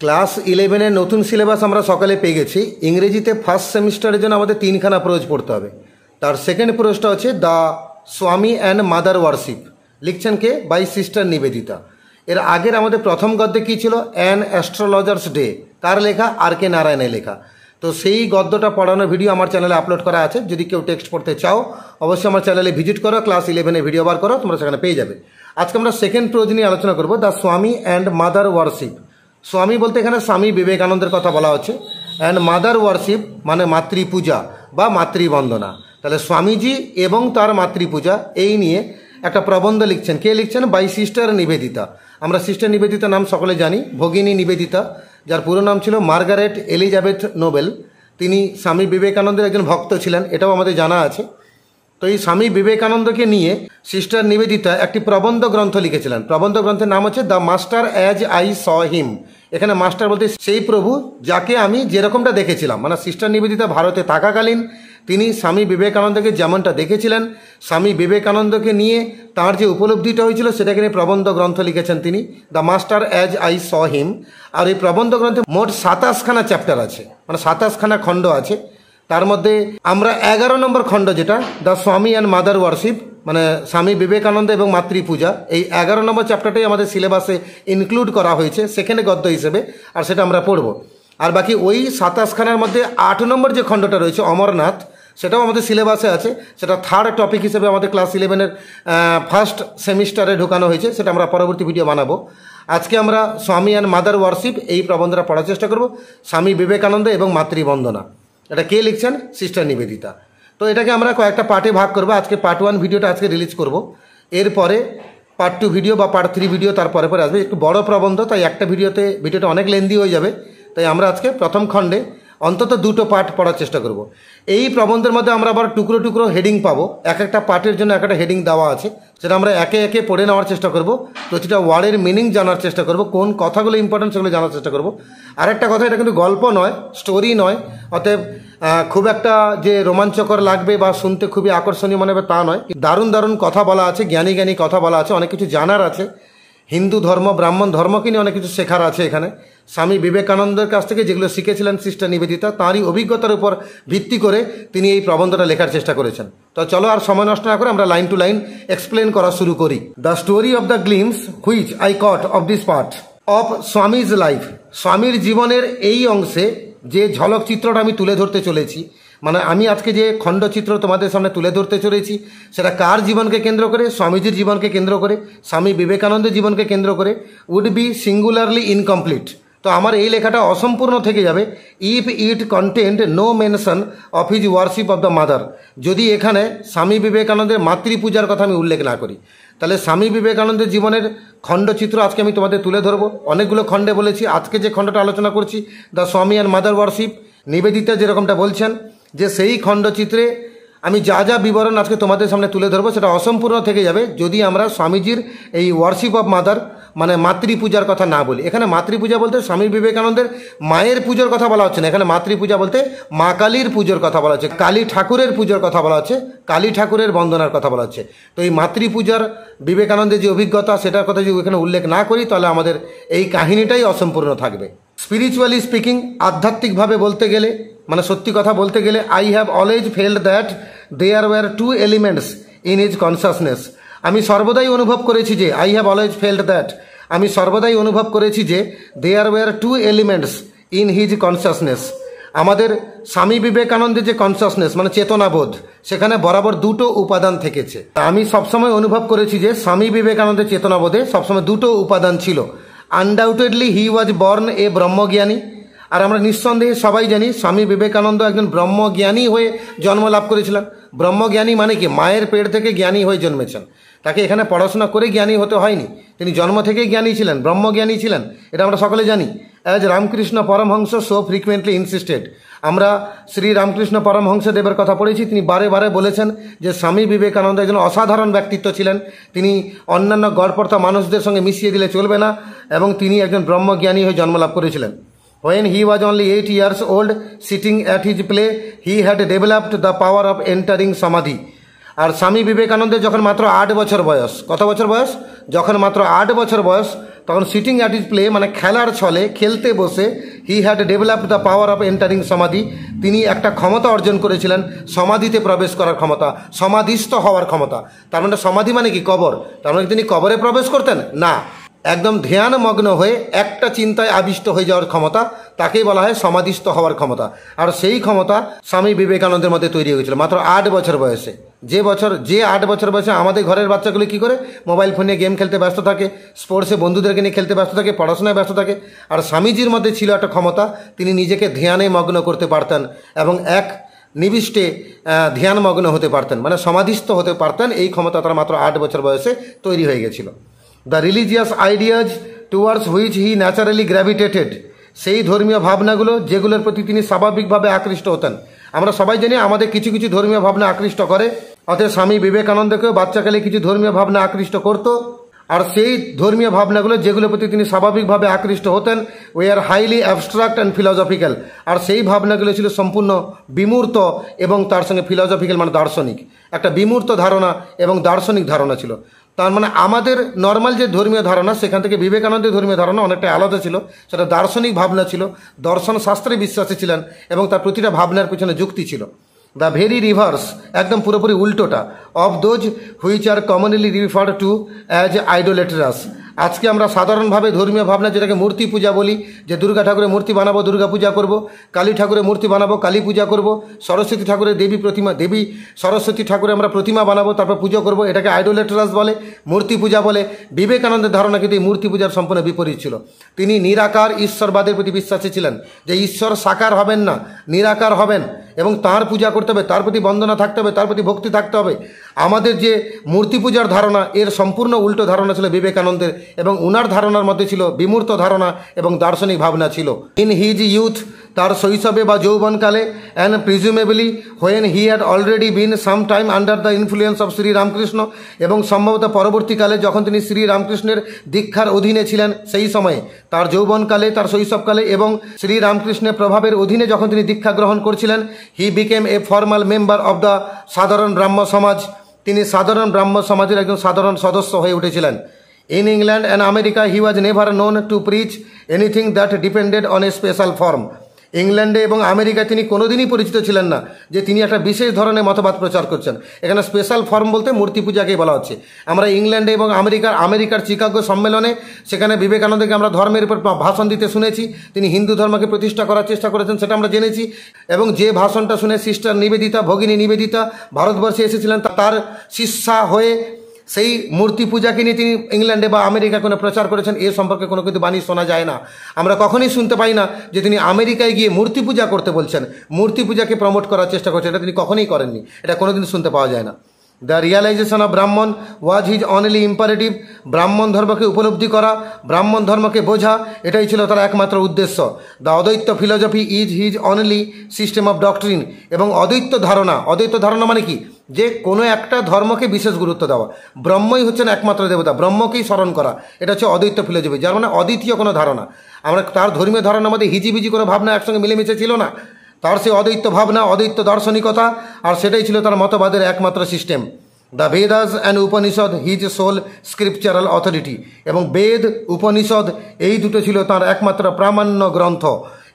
Class 11-এর নতুন syllabus আমরা সকালে পেয়ে গেছি। ইংরেজিতে ফার্স্ট সেমিস্টারের জন্য আমাদের 3খানা প্রোজ পড়তে হবে। তার সেকেন্ড প্রোজটা হচ্ছে দ্য স্বামী অ্যান্ড মাদার ওয়ার্শিপ, লিখছেন কে? By sister Nivedita. এর আগের আমাদের প্রথম গদ্যে কী ছিল? অ্যান অ্যাস্ট্রোলজার্স ডে, কার লেখা? আর কে নারায়ণের লেখা। তো সেই গদ্যটা পড়ানোর ভিডিও আমার চ্যানেলে আপলোড করা আছে। যদি কেউ টেক্সট পড়তে চাও অবশ্যই আমার চ্যানেলে ভিজিট করো, ক্লাস 11-এর ভিডিও বার করো, তোমরা সেখানে পেয়ে যাবে। আজকে আমরা সেকেন্ড প্রোজ নিয়ে আলোচনা করবো, দ্য স্বামী অ্যান্ড মাদার ওয়ার্শিপ। স্বামী বলতে এখানে স্বামী বিবেকানন্দের কথা বলা হচ্ছে, অ্যান্ড মাদার ওয়ার্শিপ মানে মাতৃপূজা বা মাতৃবন্দনা। তাহলে স্বামীজি এবং তার মাতৃপূজা এই নিয়ে একটা প্রবন্ধ লিখছেন। কে লিখছেন? By sister Nivedita. আমরা সিস্টার নিবেদিতা নাম সকলে জানি, ভগিনী নিবেদিতা, যার পুরো নাম ছিল মার্গারেট এলিজাবেথ নোবেল। তিনি স্বামী বিবেকানন্দের একজন ভক্ত ছিলেন, এটাও আমাদের জানা আছে। তো এই স্বামী বিবেকানন্দকে নিয়ে সিস্টার নিবেদিতা একটি প্রবন্ধ গ্রন্থ লিখেছিলেন। প্রবন্ধ গ্রন্থের নাম হচ্ছে the master as I saw him. এখানে মাস্টার বলতে সেই প্রভু যাকে আমি যেরকমটা দেখেছিলাম, মানে সিস্টার নিবেদিতা ভারতে থাকাকালীন তিনি স্বামী বিবেকানন্দকে যেমনটা দেখেছিলেন, স্বামী বিবেকানন্দকে নিয়ে তার যে উপলব্ধিটা হয়েছিল সেটাকে নিয়ে প্রবন্ধ গ্রন্থ লিখেছেন তিনি, the master as I saw him. আর এই প্রবন্ধ গ্রন্থে মোট 27খানা চ্যাপ্টার আছে, মানে 27খানা খণ্ড আছে। তার মধ্যে আমরা 11 নম্বর খণ্ড, যেটা দ্য স্বামী অ্যান্ড মাদার ওয়ার্শিপ, মানে স্বামী বিবেকানন্দ এবং মাতৃপূজা, এই 11 নম্বর চ্যাপ্টারটাই আমাদের সিলেবাসে ইনক্লুড করা হয়েছে সেকেন্ড গদ্য হিসেবে, আর সেটা আমরা পড়ব। আর বাকি ওই 27খানার মধ্যে 8 নম্বর যে খণ্ডটা রয়েছে অমরনাথ, সেটাও আমাদের সিলেবাসে আছে। সেটা থার্ড টপিক হিসেবে আমাদের ক্লাস 11-এর ফার্স্ট সেমিস্টারে ঢোকানো হয়েছে, সেটা আমরা পরবর্তী ভিডিও বানাবো। আজকে আমরা স্বামী অ্যান্ড মাদার ওয়ার্শিপ এই প্রবন্ধটা পড়ার চেষ্টা করব, স্বামী বিবেকানন্দ এবং মাতৃবন্দনা। এটা কে লিখছেন? সিস্টার নিবেদিতা। তো এটাকে আমরা কয়েকটা পার্টে ভাগ করবো। আজকে পার্ট 1 ভিডিওটা আজকে রিলিজ করব, এরপরে পার্ট 2 ভিডিও বা পার্ট 3 ভিডিও তারপরে পরে আসবে। একটু বড় প্রবন্ধ, তাই একটা ভিডিওটা অনেক লেন্দি হয়ে যাবে। তাই আমরা আজকে প্রথম খণ্ডে অন্তত 2টো পার্ট পড়ার চেষ্টা করব। এই প্রবন্ধের মধ্যে আমরা আবার টুকরো টুকরো হেডিং পাবো, এক একটা পার্টের জন্য একটা হেডিং দেওয়া আছে, সেটা আমরা একে একে পড়ে নেওয়ার চেষ্টা করব। প্রতিটা ওয়ার্ডের মিনিং জানার চেষ্টা করব, কোন কথাগুলো ইম্পর্টেন্ট সেগুলো জানার চেষ্টা করব। আরেকটা কথা, এটা কিন্তু গল্প নয়, স্টোরি নয়, অতএব খুব একটা যে রোমাঞ্চকর লাগবে বা শুনতে খুবই আকর্ষণীয় মনে হবে তা নয়। দারুণ দারুণ কথা বলা আছে, জ্ঞানী জ্ঞানী কথা বলা আছে, অনেক কিছু জানার আছে। হিন্দু ধর্ম, ব্রাহ্মণ ধর্মকে নিয়ে অনেক কিছু শেখার আছে এখানে। স্বামী বিবেকানন্দের কাছ থেকে যেগুলো শিখেছিলেন সিস্টার নিবেদিতা, তাঁরই অভিজ্ঞতার উপর ভিত্তি করে তিনি এই প্রবন্ধটা লেখার চেষ্টা করেছেন। তো চলো আর সময় নষ্ট না করে আমরা লাইন টু লাইন এক্সপ্লেন করা শুরু করি। The story of the glimpse which I caught of this part of Swamiji's life. স্বামীর জীবনের এই অংশে যে ঝলক চিত্রটা আমি তুলে ধরতে চলেছি, মানে আমি আজকে যে খণ্ডচিত্র তোমাদের সামনে তুলে ধরতে চলেছি, সেটা কার জীবনকে কেন্দ্র করে? স্বামীজির জীবনকে কেন্দ্র করে, স্বামী বিবেকানন্দের জীবনকে কেন্দ্র করে। Would be singularly incomplete. তো আমার এই লেখাটা অসম্পূর্ণ থেকে যাবে if it contained no mention of his worship of the mother. যদি এখানে স্বামী বিবেকানন্দের মাতৃপূজার কথা আমি উল্লেখ না করি, তাহলে স্বামী বিবেকানন্দের জীবনের খণ্ডচিত্র আজকে আমি তোমাদের তুলে ধরবো। অনেকগুলো খণ্ডে বলেছি, আজকে যে খণ্ডটা আলোচনা করছি দ্য স্বামী অ্যান্ড মাদার ওয়ার্শিপ, নিবেদিতা যেরকমটা বলছেন যে সেই খণ্ডচিত্রে আমি যা যা বিবরণ আজকে তোমাদের সামনে তুলে ধরবো সেটা অসম্পূর্ণ থেকে যাবে যদি আমরা স্বামীজির এই ওয়ার্শিপ অফ মাদার মানে মাতৃপূজার কথা না বলি। এখানে মাতৃপূজা বলতে স্বামী বিবেকানন্দের মায়ের পুজোর কথা বলা হচ্ছে না, এখানে মাতৃপূজা বলতে মা কালীর পুজোর কথা বলা হচ্ছে, কালী ঠাকুরের পুজোর কথা বলা হচ্ছে, কালী ঠাকুরের বন্দনার কথা বলা হচ্ছে। তো এই মাতৃপূজার বিবেকানন্দের যে অভিজ্ঞতা সেটার কথা যদি এখানে উল্লেখ না করি তাহলে আমাদের এই কাহিনীটাই অসম্পূর্ণ থাকবে। স্পিরিচুয়ালি স্পিকিং, আধ্যাত্মিকভাবে বলতে গেলে, মানে সত্যি কথা বলতে গেলে, I have always felt that there were 2 elements in his consciousness. আমি সর্বদাই অনুভব করেছি যে, I have always felt that, আমি সর্বদাই অনুভব করেছি যে there were 2 elements in his consciousness. আমাদের স্বামী বিবেকানন্দের যে কনসাসনেস মানে চেতনাবোধ, সেখানে বরাবর 2টো উপাদান থেকেছে। আমি সবসময় অনুভব করেছি যে স্বামী বিবেকানন্দের চেতনাবোধে সবসময় 2টো উপাদান ছিল। আনডাউটেডলি হি ওয়াজ বর্ন এ ব্রহ্মজ্ঞানী। আর আমরা নিঃসন্দেহে সবাই জানি স্বামী বিবেকানন্দ একজন ব্রহ্মজ্ঞানী হয়ে জন্ম লাভ করেছিলেন। ব্রহ্মজ্ঞানী মানে কি? মায়ের পেট থেকে জ্ঞানী হয়ে জন্মেছেন, তাকে এখানে পড়াশোনা করে জ্ঞানী হতে হয়নি, তিনি জন্ম থেকেই জ্ঞানী ছিলেন, ব্রহ্মজ্ঞানী ছিলেন, এটা আমরা সকলে জানি। As Ramakrishna Paramahamsa so frequently insisted. আমরা শ্রী রামকৃষ্ণ পরমহংস দেবের কথা পড়েছি, তিনি বারে বারে বলেছেন যে স্বামী বিবেকানন্দ একজন অসাধারণ ব্যক্তিত্ব ছিলেন, তিনি অন্যান্য গড়পড়তা মানুষদের সঙ্গে মিশিয়ে দিলে চলবে না, এবং তিনি একজন ব্রহ্মজ্ঞানী হয়ে জন্মলাভ করেছিলেন। When he was only 8 years old, sitting at his play, he had developed the power of entering samadhi. আর স্বামী বিবেকানন্দের যখন মাত্র 8 বছর বয়স, কত বছর বয়স? যখন মাত্র 8 বছর বয়স, তখন সিটিং অ্যাট ইজ প্লে মানে খেলার ছলে খেলতে বসে he had developed the power of entering সমাধি, তিনি একটা ক্ষমতা অর্জন করেছিলেন সমাধিতে প্রবেশ করার ক্ষমতা, সমাধিস্থ হওয়ার ক্ষমতা। তার মানে সমাধি মানে কি? কবর। তার মানে তিনি কবরে প্রবেশ করতেন না, একদম ধ্যানমগ্ন হয়ে একটা চিন্তায় আবিষ্ট হয়ে যাওয়ার ক্ষমতা, তাকেই বলা হয় সমাধিস্থ হওয়ার ক্ষমতা। আর সেই ক্ষমতা স্বামী বিবেকানন্দের মধ্যে তৈরি হয়েছিল মাত্র 8 বছর বয়সে। যে 8 বছর বয়সে আমাদের ঘরের বাচ্চাগুলি কী করে মোবাইল ফোনে গেম খেলতে ব্যস্ত থাকে, স্পোর্টসে বন্ধুদেরকে নিয়ে খেলতে ব্যস্ত থাকে, পড়াশোনায় ব্যস্ত থাকে। আর স্বামীজির মধ্যে ছিল একটা ক্ষমতা, তিনি নিজেকে ধ্যানে মগ্ন করতে পারতেন এবং এক নিবিষ্টে ধ্যানমগ্ন হতে পারতেন, মানে সমাধিস্থ হতে পারতেন। এই ক্ষমতা তার মাত্র 8 বছর বয়সে তৈরি হয়ে গেছিল। The religious ideas towards which he naturally gravitated, সেই ধর্মীয় ভাবনাগুলো যেগুলোর প্রতি তিনি স্বাভাবিকভাবে আকৃষ্ট হতেন। আমরা সবাই জানি আমাদের কিছু কিছু ধর্মীয় ভাবনা আকৃষ্ট করে, অতএব স্বামী বিবেকানন্দকেও বাচ্চাকালে কিছু ধর্মীয় ভাবনা আকৃষ্ট করত। আর সেই ধর্মীয় ভাবনাগুলো যেগুলোর প্রতি তিনি স্বাভাবিকভাবে আকৃষ্ট হতেন ওই আর হাইলি অ্যাবস্ট্রাক্ট অ্যান্ড ফিলসফিক্যাল, আর সেই ভাবনাগুলো ছিল সম্পূর্ণ বিমূর্ত এবং তার সঙ্গে ফিলসফিক্যাল মানে দার্শনিক, একটা বিমূর্ত ধারণা এবং দার্শনিক ধারণা ছিল। তার মানে আমাদের নর্মাল যে ধর্মীয় ধারণা সেখান থেকে বিবেকানন্দের ধর্মীয় ধারণা অনেকটা আলাদা ছিল, সেটা দার্শনিক ভাবনা ছিল, দর্শন শাস্ত্রে বিশ্বাসী ছিলেন এবং তার প্রতিটা ভাবনার পিছনে যুক্তি ছিল। দ্য ভেরি রিভার্স, একদম পুরোপুরি উল্টোটা, of those which are commonly referred to as idolatrous. আজকে আমরা সাধারণভাবে ধর্মীয় ভাবনা যেটাকে মূর্তি পূজা বলি, যে দুর্গা ঠাকুরের মূর্তি বানাবো দুর্গা পূজা করব, কালী ঠাকুরের মূর্তি বানাবো কালী পূজা করব, সরস্বতী ঠাকুরের দেবী সরস্বতী ঠাকুরের আমরা প্রতিমা বানাবো তারপর পুজো করব, এটাকে আইডোলেট্রাস বলে, মূর্তি পূজা বলে। বিবেকানন্দের ধারণা কিন্তু এই মূর্তি পূজার সম্পূর্ণ বিপরীত ছিল। তিনি নিরাকার ঈশ্বরবাদের প্রতি বিশ্বাসী ছিলেন, যে ঈশ্বর সাকার হবেন না, নিরাকার হবেন এবং তাঁর পূজা করতে হবে, তার প্রতি বন্দনা থাকতে হবে, তার প্রতি ভক্তি থাকতে হবে। আমাদের যে মূর্তি পূজার ধারণা এর সম্পূর্ণ উল্টো ধারণা ছিল বিবেকানন্দের, এবং উনার ধারণার মধ্যে ছিল বিমূর্ত ধারণা এবং দার্শনিক ভাবনা ছিল। ইন হিজ ইউথ, তার শৈশবে বা যৌবনকালে, and presumably when he had already been some time under the influence of Sri Ramakrishna, এবং সম্ভবত পরবর্তীকালে যখন তিনি শ্রীরামকৃষ্ণের দীক্ষার অধীনে ছিলেন সেই সময়ে, তার যৌবনকালে তার শৈশবকালে এবং শ্রীরামকৃষ্ণের প্রভাবের অধীনে যখন তিনি দীক্ষা গ্রহণ করছিলেন, he became a formal member of the সাধারণ ব্রাহ্ম সমাজ, তিনি সাধারণ ব্রাহ্ম সমাজের একজন সাধারণ সদস্য হয়ে উঠেছিলেন। In England and America he was never known to preach anything that depended on a special form. ইংল্যান্ডে এবং আমেরিকায় তিনি কোনোদিনই পরিচিত ছিলেন না যে তিনি একটা বিশেষ ধরনের মতবাদ প্রচার করছেন। এখানে স্পেশাল ফর্ম বলতে মূর্তি পূজাকেই বলা হচ্ছে। আমরা ইংল্যান্ডে এবং আমেরিকার চিকাগো সম্মেলনে সেখানে বিবেকানন্দকে আমরা ধর্মের উপর ভাষণ দিতে শুনেছি। তিনি হিন্দু ধর্মকে প্রতিষ্ঠা করার চেষ্টা করেছেন সেটা আমরা জেনেছি, এবং যে ভাষণটা শুনে সিস্টার নিবেদিতা, ভগিনী নিবেদিতা ভারতবর্ষে এসেছিলেন, তার শিষ্যা হয়ে সেই মূর্তি পূজাকে নিয়ে তিনি ইংল্যান্ডে বা আমেরিকা কোনো প্রচার করেছেন এ সম্পর্কে কোনো কিন্তু বাণী শোনা যায় না। আমরা কখনোই শুনতে পাই না যে তিনি আমেরিকায় গিয়ে মূর্তি পূজা করতে বলছেন, মূর্তি পূজাকে প্রমোট করার চেষ্টা করছেন, এটা তিনি কখনোই করেননি, এটা কোনোদিন শুনতে পাওয়া যায় না। দ্য রিয়ালাইজেশন অফ ব্রাহ্মণ ওয়াজ হিজ অনলি ইম্পারেটিভ, ব্রাহ্মণ ধর্মকে উপলব্ধি করা, ব্রাহ্মণ ধর্মকে বোঝা, এটাই ছিল তার একমাত্র উদ্দেশ্য। দ্য অদ্বৈত philosophy is his only system of doctrine, এবং অদ্বৈত ধারণা মানে কি, যে কোনো একটা ধর্মকে বিশেষ গুরুত্ব দেওয়া, ব্রহ্মই হচ্ছেন একমাত্র দেবতা, ব্রহ্মকেই স্মরণ করা, এটা হচ্ছে অদ্বৈত ফিলোসফি, যার মানে অদ্বিতীয় কোনো ধারণা। আমরা তার ধর্মীয় ধারণার মধ্যে হিজিবিজি কোনো ভাবনা একসঙ্গে মিলেমিশে ছিল না, তার সেই অদ্বৈত ভাবনা, অদ্বৈত দার্শনিকতা, আর সেটাই ছিল তার মতবাদের একমাত্র system. The Vedas and Upanishad his sole scriptural authority, এবং বেদ উপনিষদ এই দুটো ছিল তার একমাত্র প্রামাণ্য গ্রন্থ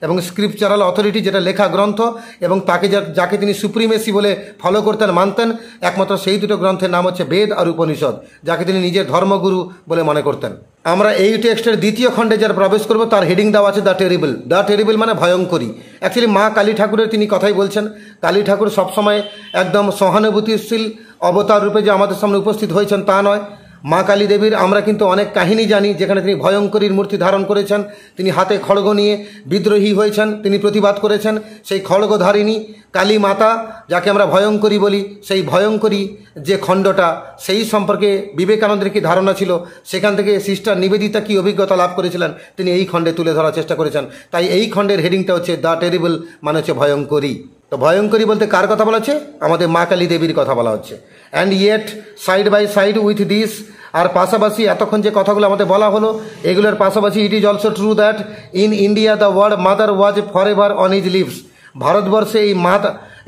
এবং স্ক্রিপচারাল অথরিটি, যেটা লেখা গ্রন্থ, এবং তাকে যাকে তিনি সুপ্রিমেসি বলে ফলো করতেন, মানতেন, একমাত্র সেই দুটো গ্রন্থের নাম হচ্ছে বেদ আর উপনিষদ, যাকে তিনি নিজের ধর্মগুরু বলে মনে করতেন। আমরা এই টেক্সটের দ্বিতীয় খণ্ডে যারা প্রবেশ করব তার হেডিং দেওয়া আছে দ্য টেরিবল। দ্য টেরিবল মানে ভয়ঙ্করী। অ্যাকচুয়ালি মা কালী ঠাকুরের তিনি কথাই বলছেন। কালী ঠাকুর সবসময় একদম সহানুভূতিশীল অবতার রূপে যে আমাদের সামনে উপস্থিত হয়েছেন তা নয়। মা কালী দেবীর আমরা কিন্তু অনেক কাহিনী জানি, যেখানে তিনি ভয়ঙ্করীর মূর্তি ধারণ করেছেন, তিনি হাতে খড়গ নিয়ে বিদ্রোহী হয়েছেন, তিনি প্রতিবাদ করেছেন। সেই খড়গধারিণী কালী মাতা, যাকে আমরা ভয়ঙ্করী বলি, সেই ভয়ঙ্করী যে খণ্ডটা, সেই সম্পর্কে বিবেকানন্দের কি ধারণা ছিল, সেখান থেকে সিস্টার নিবেদিতা কি অভিজ্ঞতা লাভ করেছিলেন, তিনি এই খণ্ডে তুলে ধরার চেষ্টা করেছেন। তাই এই খণ্ডের হেডিংটা হচ্ছে দ্য টেরিবল, মানে হচ্ছে ভয়ঙ্করী। তো ভয়ঙ্করী বলতে কার কথা বলা হচ্ছে? আমাদের মা কালী দেবীর কথা বলা হচ্ছে। And yet side by side with this, আর পাশাপাশি এতক্ষণ যে কথাগুলো আমাদের বলা হলো এগুলোর পাশাপাশি it is also true that in India the word mother was for ever on his lips. ভারতবর্ষে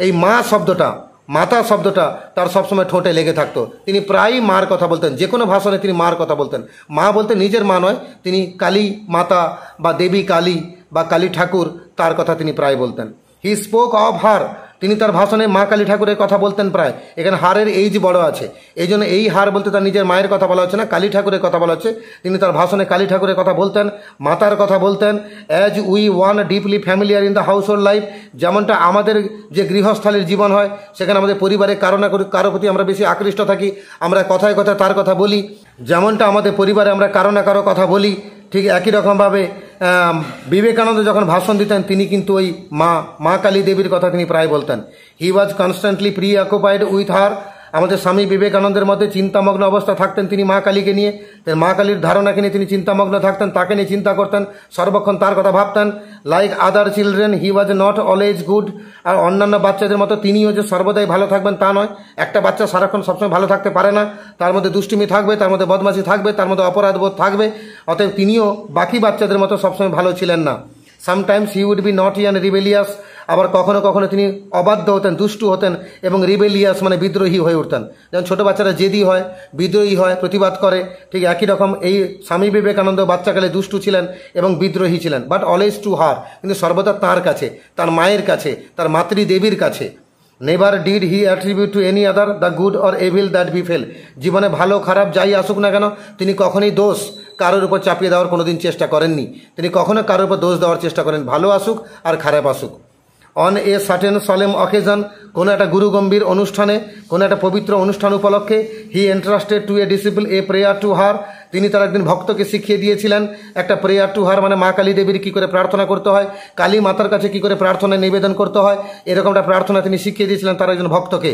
এই মা শব্দটা মাতা শব্দটা তার সবসময় ঠোঁটে লেগে থাকতো। তিনি প্রায়ই মার কথা বলতেন, যে কোনো ভাষণে তিনি মার কথা বলতেন। মা বলতে নিজের মা নয়, তিনি কালী মাতা বা দেবী কালী বা কালী ঠাকুর তার কথা তিনি প্রায় বলতেন। হি স্পোক অফ হার, তিনি তার ভাষণে মা কালী ঠাকুরের কথা বলতেন প্রায়। এখানে হারের এইজ বড় আছে, এই জন্য এই হার বলতে তার নিজের মায়ের কথা বলা হচ্ছে না, কালী ঠাকুরের কথা বলা হচ্ছে। তিনি তার ভাষণে কালী ঠাকুরের কথা বলতেন, মাতার কথা বলতেন। As we want deeply familiar in the house hold life, যেমনটা আমাদের যে গৃহস্থলীর জীবন হয় সেখানে আমাদের পরিবারে কারো না কারো প্রতি আমরা বেশি আকৃষ্ট থাকি, আমরা কথায় কথায় তার কথা বলি। যেমনটা আমাদের পরিবারে আমরা কারো না কারো কথা বলি, ঠিক একই রকমভাবে বিবেকানন্দ যখন ভাষণ দিতেন তিনি কিন্তু ওই মা কালী দেবীর কথা তিনি প্রায় বলতেন। He was constantly preoccupied with her, আমাদের স্বামী বিবেকানন্দের মধ্যে চিন্তামগ্ন অবস্থা থাকতেন তিনি মা কালীকে নিয়ে। মা কালীর ধারণাকে নিয়ে তিনি চিন্তামগ্ন থাকতেন, তাকে নিয়ে চিন্তা করতেন, সর্বক্ষণ তার কথা ভাবতেন। Like other children he was not always good, আর অন্যান্য বাচ্চাদের মতো তিনিও যে সর্বদাই ভালো থাকবেন তা নয়। একটা বাচ্চা সারাক্ষণ সবসময় ভালো থাকতে পারে না, তার মধ্যে দুষ্টুমি থাকবে, তার মধ্যে বদমাশি থাকবে, তার মধ্যে অপরাধবোধ থাকবে। অতএব তিনিও বাকি বাচ্চাদের মতো সবসময় ভালো ছিলেন না। সামটাইমস হি উড বি নটি অ্যান্ড রিবেলিয়াস, আবার কখনো কখনো তিনি অবাধ্য হতেন, দুষ্টু হতেন এবং রিবেলিয়াস মানে বিদ্রোহী হয়ে উঠতেন। যেমন ছোটো বাচ্চারা জেদি হয়, বিদ্রোহী হয়, প্রতিবাদ করে, ঠিক একই রকম এই স্বামী বিবেকানন্দ বাচ্চাকালে দুষ্টু ছিলেন এবং বিদ্রোহী ছিলেন, বাট অলওয়েজ টু হার, কিন্তু সর্বদা তাঁর কাছে, তার মায়ের কাছে, তার মাতৃদেবীর কাছে। Never did he attribute to any other the good or evil that befell, জীবনে ভালো খারাপ যাই আসুক না কেন তিনি কখনোই দোষ কারোর উপর চাপিয়ে দেওয়ার কোনোদিন চেষ্টা করেননি। তিনি কখনো কারোর উপর দোষ দেওয়ার চেষ্টা করেন, ভালো আসুক আর খারাপ আসুক। On a certain solemn occasion, কোনো একটা গুরুগম্ভীর অনুষ্ঠানে, কোনো একটা পবিত্র অনুষ্ঠান উপলক্ষে, he entrusted to a disciple a prayer to her, তিনি তার একদিন ভক্তকে শিখিয়ে দিয়েছিলেন একটা প্রেয়ার টু হার, মানে মা কালী দেবীর কী করে প্রার্থনা করতে হয়, কালী মাতার কাছে কী করে প্রার্থনা নিবেদন করতে হয়, এরকম একটা প্রার্থনা তিনি শিখিয়ে দিয়েছিলেন তার একজন ভক্তকে।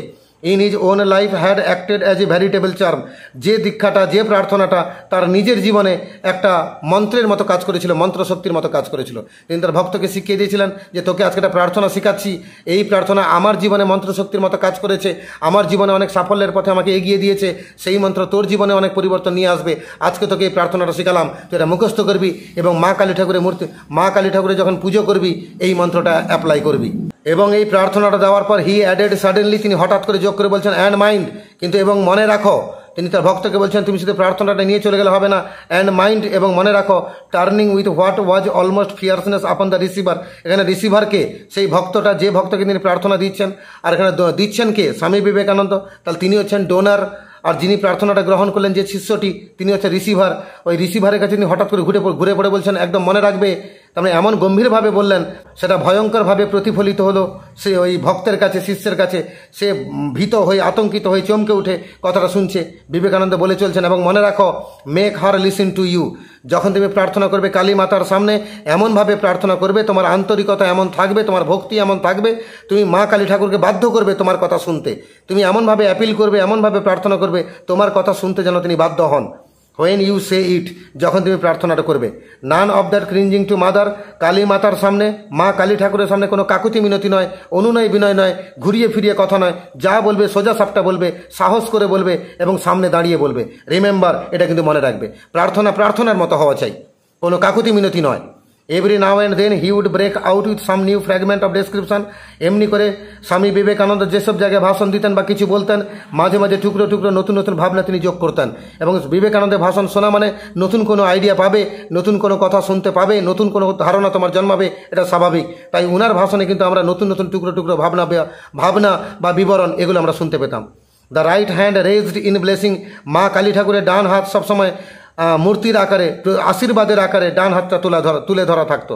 In his own life had acted as a veritable charm, যে দীক্ষাটা, যে প্রার্থনাটা তার নিজের জীবনে একটা মন্ত্রের মতো কাজ করেছিল, মন্ত্রশক্তির মতো কাজ করেছিল। তিনি তার ভক্তকে শিখিয়ে দিয়েছিলেন যে তোকে আজকে একটা প্রার্থনা শেখাচ্ছি, এই প্রার্থনা আমার জীবনে মন্ত্রশক্তির মতো কাজ করেছে, আমার জীবনে অনেক সাফল্যের পথে আমাকে এগিয়ে দিয়েছে, সেই মন্ত্র তোর জীবনে অনেক পরিবর্তন নিয়ে আসবে। আজকে তোকে এই প্রার্থনাটা শেখালাম, তুই এটা মুখস্থ করবি এবং মা কালী ঠাকুরের মূর্তি, মা কালী ঠাকুরের যখন পুজো করবি এই মন্ত্রটা অ্যাপ্লাই করবি। এবং এই প্রার্থনাটা দেওয়ার পর হি অ্যাডেড সাডেনলি, তিনি হঠাৎ করে যোগ করে বলছেন অ্যান্ড মাইন্ড, কিন্তু এবং মনে রাখো, তিনি তার ভক্তকে বলছেন তুমি শুধু প্রার্থনাটা নিয়ে চলে গেলে হবে না, অ্যান্ড মাইন্ড এবং মনে রাখো, turning with what was almost fierceness upon the receiver, এখানে রিসিভারকে, সেই ভক্তটা, যে ভক্তকে তিনি প্রার্থনা দিচ্ছেন, আর এখানে দিচ্ছেন কে, স্বামী বিবেকানন্দ, তাহলে তিনি হচ্ছেন ডোনার, আর যিনি প্রার্থনাটা গ্রহণ করলেন যে শিষ্যটি তিনি হচ্ছে রিসিভার। ওই রিসিভারের কাছে তিনি হঠাৎ করে ঘুরে পড়ে বলছেন একদম মনে রাখবে, তার মানে এমন গম্ভীরভাবে বললেন, সেটা ভয়ঙ্করভাবে প্রতিফলিত হলো সে ওই ভক্তের কাছে, শিষ্যের কাছে। সে ভীত হয়ে, আতঙ্কিত হয়ে চমকে উঠে কথাটা শুনছে। বিবেকানন্দ বলে চলছেন এবং মনে রাখো, make her listen to you, যখন তুমি প্রার্থনা করবে কালী মাতার সামনে এমনভাবে প্রার্থনা করবে, তোমার আন্তরিকতা এমন থাকবে, তোমার ভক্তি এমন থাকবে, তুমি মা কালী ঠাকুরকে বাধ্য করবে তোমার কথা শুনতে। তুমি এমনভাবে অ্যাপিল করবে, এমনভাবে প্রার্থনা করবে তোমার কথা শুনতে যেন তিনি বাধ্য হন। হোয়েন ইউ সে ইট, যখন তুমি প্রার্থনাটা করবে। None of that cringing to mother, Kali মাতার সামনে, মা কালী ঠাকুরের সামনে কোনো কাকুতি মিনতি নয়, অনুনয় বিনয় নয়, ঘুরিয়ে ফিরিয়ে কথা নয়, যা বলবে সোজা সাপটা বলবে, সাহস করে বলবে এবং সামনে দাঁড়িয়ে বলবে। রিমেম্বার, এটা কিন্তু মনে রাখবে, প্রার্থনা প্রার্থনার মতো হওয়া চাই, কোনো কাকুতি মিনতি নয়। Every now and then he would break out with some new fragment of description, এমনি করে স্বামী বিবেকানন্দ যেসব জায়গায় ভাষণ দিতেন বা কিছু বলতেন, মাঝে মাঝে টুকরো টুকরো নতুন নতুন ভাবনা তিনি যোগ করতেন। এবং বিবেকানন্দের ভাষণ শোনা মানে নতুন কোনো আইডিয়া পাবে, নতুন কোনো কথা শুনতে পাবে, নতুন কোনো ধারণা তোমার জন্মাবে, এটা স্বাভাবিক। তাই উনার ভাষণে কিন্তু আমরা নতুন নতুন টুকরো টুকরো ভাবনা বা বিবরণ এগুলো আমরা শুনতে পেতাম। The right hand raised in blessing, মা কালী ঠাকুরের ডান হাত সবসময় মূর্তির আকারে, আশীর্বাদের আকারে ডান হাতটা তুলে ধরা থাকতো।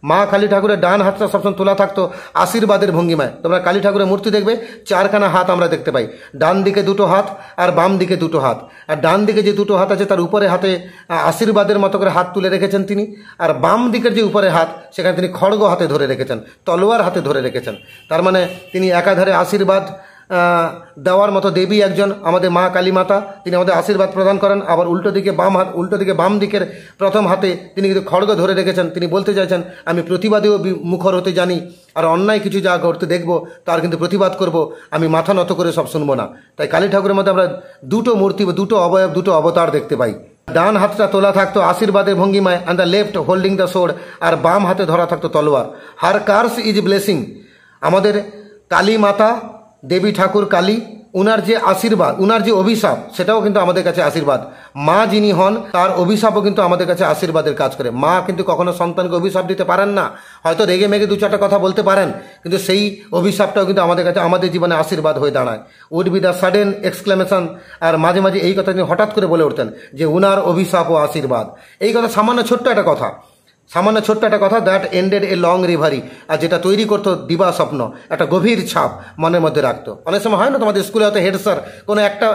মা কালী ঠাকুরের ডান হাতটা সবসময় তোলা থাকতো আশীর্বাদের ভঙ্গিমায়। তোমরা কালী ঠাকুরের মূর্তি দেখবে, চারখানা হাত আমরা দেখতে পাই, ডান দিকে দুটো হাত আর বাম দিকে দুটো হাত। আর ডান দিকে যে দুটো হাত আছে তার উপরে হাতে আশীর্বাদের মতো করে হাত তুলে রেখেছেন তিনি, আর বাম দিকের যে উপরে হাত সেখানে তিনি খড়গ হাতে ধরে রেখেছেন, তলোয়ার হাতে ধরে রেখেছেন। তার মানে তিনি একাধারে আশীর্বাদ দেওয়ার মতো দেবী একজন আমাদের মা কালী মাতা, তিনি আমাদের আশীর্বাদ প্রদান করেন। আবার উল্টো দিকে বাম দিকের প্রথম হাতে তিনি কিন্তু খড়গ ধরে রেখেছেন। তিনি বলতে চাইছেন আমি প্রতিবাদেও মুখর হতে জানি, আর অন্যায় কিছু যা করতে দেখব তার কিন্তু প্রতিবাদ করব, আমি মাথা নত করে সব শুনবো না। তাই কালী ঠাকুরের মধ্যে আমরা দুটো মূর্তি, দুটো অবয়ব, দুটো অবতার দেখতে পাই। ডান হাতটা তোলা থাকতো আশীর্বাদের ভঙ্গিমায়, and the left holding the sword, আর বাম হাতে ধরা থাকতো তলোয়ার। হার কার্স ইজ ব্লেসিং, আমাদের কালী মাতা দেবী ঠাকুর কালী, উনার যে আশীর্বাদ, উনার যে অভিশাপ, সেটাও কিন্তু আমাদের কাছে আশীর্বাদ। মা যিনি হন তার অভিশাপও কিন্তু আমাদের কাছে আশীর্বাদের কাজ করে। মা কিন্তু কখনো সন্তানকে অভিশাপ দিতে পারেন না, হয়তো রেগে মেগে দু চারটা কথা বলতে পারেন, কিন্তু সেই অভিশাপটাও কিন্তু আমাদের কাছে আমাদের জীবনে আশীর্বাদ হয়ে দাঁড়ায়। Would be the sudden exclamation, আর মাঝে মাঝে এই কথা তিনি হঠাৎ করে বলে উঠতেন যে উনার অভিশাপ ও আশীর্বাদ। এই কথা সামান্য ছোট্ট একটা কথা, সামান্য ছোট্ট একটা কথা, that ended a long reverie, আর যেটা তৈরি করতো দিবা স্বপ্ন, একটা গভীর ছাপ মনের মধ্যে রাখতো। অনেক সময় হয় না তোমাদের স্কুলে হয়তো হেড স্যার কোনো একটা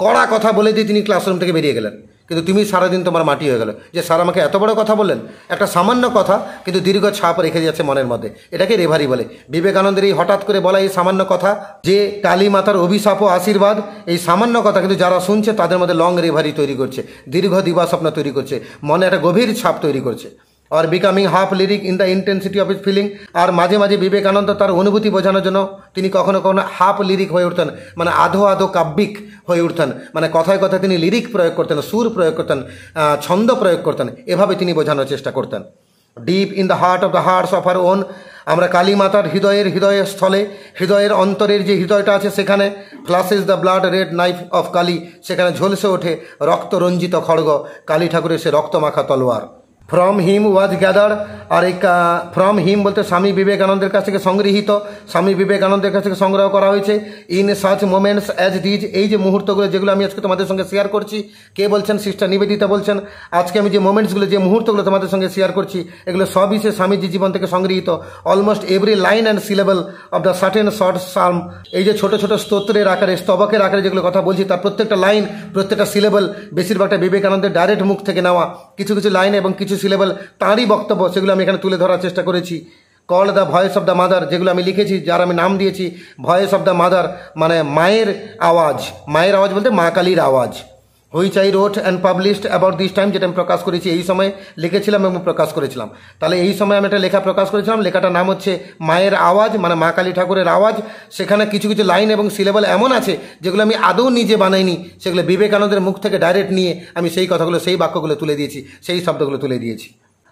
কড়া কথা বলে দিয়ে তিনি ক্লাসরুম থেকে বেরিয়ে গেলেন, কিন্তু তুমি সারাদিন তোমার মাটি হয়ে গেল যে স্যার আমাকে এত বড় কথা বললেন। একটা সামান্য কথা কিন্তু দীর্ঘ ছাপ রেখে যাচ্ছে মনের মধ্যে, এটাকে রেভারি বলে। বিবেকানন্দের এই হঠাৎ করে বলা এই সামান্য কথা যে কালী মাতার অভিশাপ ও আশীর্বাদ, এই সামান্য কথা কিন্তু যারা শুনছে তাদের মধ্যে লং রেভারি তৈরি করছে, দীর্ঘ দিবা স্বপ্ন তৈরি করছে, মনে একটা গভীর ছাপ তৈরি করছে। আর becoming half lyric in the intensity of his feeling, আর মাঝে মাঝে বিবেকানন্দ তার অনুভূতি বোঝানোর জন্য তিনি কখনো কখনো হাফ লিরিক হয়ে উঠতেন, মানে আধো আধো কাব্যিক হয়ে উঠতেন, মানে কথায় কথায় তিনি লিরিক প্রয়োগ করতেন, সুর প্রয়োগ করতেন, ছন্দ প্রয়োগ করতেন, এভাবে তিনি বোঝানোর চেষ্টা করতেন। Deep in the heart of the hearts of our own, আমরা কালী মাতার হৃদয়ের স্থলে, হৃদয়ের অন্তরের যে হৃদয়টা আছে সেখানে flashes the blood red knife of Kali, সেখানে ঝলসে ওঠে রক্ত রঞ্জিত খড়গ, কালী ঠাকুরের সে রক্তমাখা তলোয়ার। ফ্রম হিম ওয়াজ গ্যাদার, আর এই ফ্রম হিম বলতে স্বামী বিবেকানন্দের কাছ থেকে সংগৃহীত, স্বামী বিবেকানন্দের কাছ থেকে সংগ্রহ করা হয়েছে। In such moments as these, এই যে মুহূর্তগুলো যেগুলো আমি আজকে তোমাদের সঙ্গে শেয়ার করছি, কে বলছেন? সিস্টার নিবেদিতা বলছেন। আজকে আমি যে মোমেন্টসগুলো, যে মুহূর্তগুলো তোমাদের সঙ্গে শেয়ার করছি, এগুলো সবই সে স্বামীজি জীবন থেকে সংগৃহীত। Almost every line and syllable of the certain short sermon, এই যে ছোট ছোট স্তোত্রের আকারে, স্তবকের আকারে যেগুলো কথা বলছি, তার প্রত্যেকটা লাইন, প্রত্যেকটা সিলেবল বেশিরভাগটা বিবেকানন্দের ডাইরেক্ট মুখ থেকে নেওয়া। কিছু কিছু লাইন এবং কিছু সিলেবল তাঁরই বক্তব্য, সেগুলো আমি এখানে তুলে ধরার চেষ্টা করেছি। Call the voice of the mother, যেগুলো আমি লিখেছি, যার আমি নাম দিয়েছি ভয়েস অফ দ্য মাদার, মানে মায়ের আওয়াজ। মায়ের আওয়াজ বলতে মা কালীর আওয়াজ। Which I রোট and published about this time, যেটা আমি প্রকাশ করেছি এই সময় লিখেছিলাম এবং প্রকাশ করেছিলাম। তাহলে এই সময় আমি একটা লেখা প্রকাশ করেছিলাম, লেখাটার নাম হচ্ছে মায়ের আওয়াজ, মানে মা কালী ঠাকুরের আওয়াজ। সেখানে কিছু কিছু লাইন এবং সিলেবল এমন আছে যেগুলো আমি আদৌ নিজে বানাইনি, সেগুলো বিবেকানন্দের মুখ থেকে ডাইরেক্ট নিয়ে আমি সেই কথাগুলো, সেই বাক্যগুলো তুলে দিয়েছি, সেই শব্দগুলো তুলে দিয়েছি।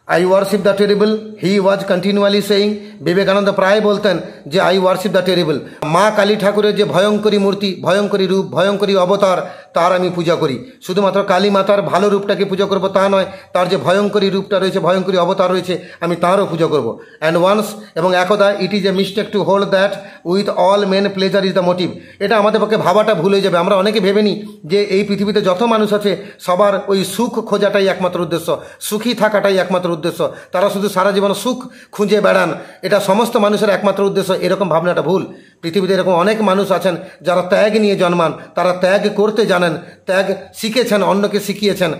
I worship the terrible, he was continually saying, Vivekananda প্রায় বলতেন যে আই ওয়ার্শিপ দ্য টেরিবল, মা কালী ঠাকুরের যে ভয়ঙ্করী মূর্তি, ভয়ঙ্করী রূপ, ভয়ঙ্করী অবতার, তার আমি পূজা করি। শুধুমাত্র কালী মাতার ভালো রূপটাকে পুজো করবো তা নয়, তার যে ভয়ঙ্করী রূপটা রয়েছে, ভয়ঙ্করী অবতার রয়েছে, আমি তাঁরও পুজো করবো। অ্যান্ড ওয়ান্স, এবং একদা, it is a mistake to hold that with all men pleasure is the motive, এটা আমাদের পক্ষে ভাবাটা ভুল হয়ে যাবে। আমরা অনেকে ভেবে নিই যে এই পৃথিবীতে যত মানুষ আছে সবার ওই সুখ খোঁজাটাই একমাত্র উদ্দেশ্য, সুখী থাকাটাই একমাত্র উদ্দেশ্য, তারা শুধু সারা জীবন সুখ খুঁজে বেড়ান, এটা সমস্ত মানুষের একমাত্র উদ্দেশ্য। এরকম ভাবনাটা ভুল। পৃথিবীতে এরকম অনেক মানুষ আছেন যারা ত্যাগ নিয়ে জন্মান, তারা ত্যাগ করতে জানেন, ত্যাগ শিখেছেন, অন্যকে শিখিয়েছেন।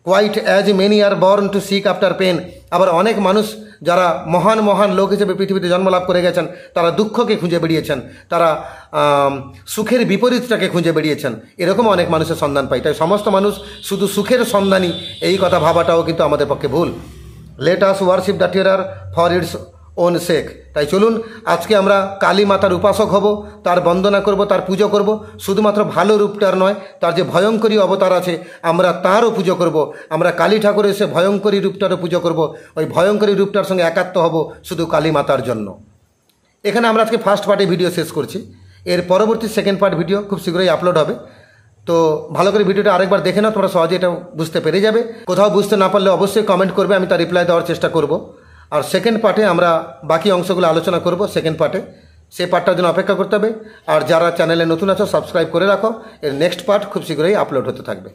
Quite as many are born to seek after pain, আবার অনেক মানুষ যারা মহান মহান লোক হিসেবে পৃথিবীতে জন্মলাভ করে গেছেন, তারা দুঃখকে খুঁজে বেরিয়েছেন, তারা সুখের বিপরীতটাকে খুঁজে বেরিয়েছেন। এরকম অনেক মানুষের সন্ধান পাই। তাই সমস্ত মানুষ শুধু সুখের সন্ধানী, এই কথা ভাবাটাও কিন্তু আমাদের পক্ষে ভুল। Let us worship the terror for its own sake. তাই চলুন আজকে আমরা কালী মাতার উপাসক হব, তার বন্দনা করব, তার পুজো করব। শুধুমাত্র ভালো রূপটার নয়, তার যে ভয়ঙ্করী অবতার আছে আমরা তারও পুজো করব। আমরা কালী ঠাকুরের সে ভয়ঙ্করী রূপটারও পুজো করব। ওই ভয়ঙ্করী রূপটার সঙ্গে একাত্ম হব শুধু কালী মাতার জন্য। এখানে আমরা আজকে ফার্স্ট পার্টে ভিডিও শেষ করছি। এর পরবর্তী সেকেন্ড পার্ট ভিডিও খুব শীঘ্রই আপলোড হবে। তো ভালো করে ভিডিওটা আরেকবার দেখে নাও, তোমরা সহজে এটা বুঝতে পেরে যাবে। কোথাও বুঝতে না পারলে অবশ্যই কমেন্ট করবে, আমি তার রিপ্লাই দেওয়ার চেষ্টা করব। আর সেকেন্ড পার্টে আমরা বাকি অংশগুলো আলোচনা করব। সেকেন্ড পার্টে সেই পার্টটার জন্য অপেক্ষা করতে হবে। আর যারা চ্যানেলে নতুন আছো সাবস্ক্রাইব করে রাখো, এর নেক্সট পার্ট খুব শীঘ্রই আপলোড হতে থাকবে।